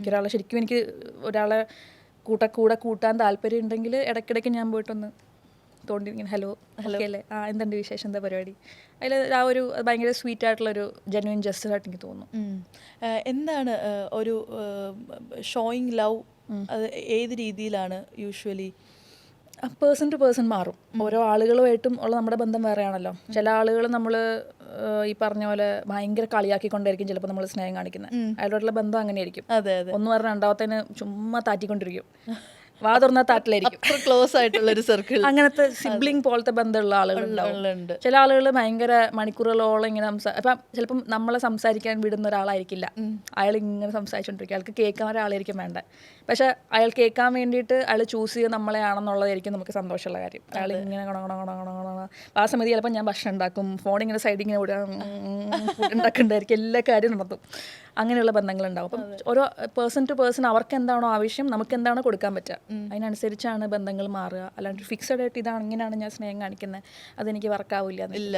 എനിക്കൊരാളെ ശരിക്കും എനിക്ക് ഒരാളെ കൂടെ കൂട്ടാൻ താല്പര്യം ഉണ്ടെങ്കിൽ ഇടയ്ക്കിടയ്ക്ക് ഞാൻ പോയിട്ടൊന്ന് തോണ്ടിരിക്കുന്നു, ഹലോ ഓക്കെ അല്ലേ, എന്തുണ്ട് വിശേഷം, എന്താ പരിപാടി. അതിൽ ആ ഒരു ഭയങ്കര സ്വീറ്റ് ആയിട്ടുള്ളൊരു ജെന്യുവൻ ജസ്റ്റർ ആയിട്ട് എനിക്ക് തോന്നുന്നു. എന്താണ് ഒരു ഷോയിങ് ലവ്, അത് ഏത് രീതിയിലാണ് യൂഷ്വലി? പേഴ്സൺ ടു പേഴ്സൺ മാറും. ഓരോ ആളുകളുമായിട്ടും ഉള്ള നമ്മുടെ ബന്ധം വേറെയാണല്ലോ. ചില ആളുകൾ നമ്മൾ ഈ പറഞ്ഞ പോലെ ഭയങ്കര കളിയാക്കിക്കൊണ്ടായിരിക്കും ചിലപ്പോൾ നമ്മൾ സ്നേഹം കാണിക്കുന്നത്. അയാളോടുള്ള ബന്ധം അങ്ങനെയായിരിക്കും. ഒന്ന് പറഞ്ഞാൽ രണ്ടാമത്തേന് ചുമ്മാ താറ്റിക്കൊണ്ടിരിക്കും, വാ തുറന്നാൽ താറ്റിലായിരിക്കും. ക്ലോസ് ആയിട്ടുള്ള ഒരു സർക്കിൾ, അങ്ങനത്തെ സിബ്ലിംഗ് പോലത്തെ ബന്ധമുള്ള ആളുകളുണ്ട്. ചില ആളുകൾ ഭയങ്കര മണിക്കൂറുകളോളം ഇങ്ങനെ അപ്പം ചിലപ്പം നമ്മളെ സംസാരിക്കാൻ വിടുന്ന ഒരാളായിരിക്കില്ല, അയാൾ ഇങ്ങനെ സംസാരിച്ചുകൊണ്ടിരിക്കും, അയാൾക്ക് കേൾക്കാൻ ഒരാളായിരിക്കും വേണ്ട. പക്ഷെ അയാൾ കേൾക്കാൻ വേണ്ടിയിട്ട് അയാൾ ചൂസ് ചെയ്ത് നമ്മളെ ആണെന്നുള്ളതായിരിക്കും നമുക്ക് സന്തോഷമുള്ള കാര്യം. അയാൾ ഇങ്ങനെ ആ സമയത്ത് ചിലപ്പോൾ ഞാൻ ഭക്ഷണം ഉണ്ടാക്കും, ഫോണിങ്ങനെ സൈഡിൽ ഇങ്ങനെ ഉണ്ടാക്കുന്നുണ്ടായിരിക്കും, എല്ലാ കാര്യവും നടത്തും. അങ്ങനെയുള്ള ബന്ധങ്ങളുണ്ടാവും. അപ്പം ഓരോ പേഴ്സൺ ടു പേഴ്സൺ അവർക്ക് എന്താണോ ആവശ്യം, നമുക്ക് എന്താണോ കൊടുക്കാൻ പറ്റുക, അതിനനുസരിച്ചാണ് ബന്ധങ്ങൾ മാറുക. അല്ലാണ്ട് ഫിക്സഡ് ആയിട്ട് ഇതാണ് ഇങ്ങനെയാണ് ഞാൻ സ്നേഹം കാണിക്കുന്നത്, അതെനിക്ക് വർക്കാവില്ല. ഇല്ല.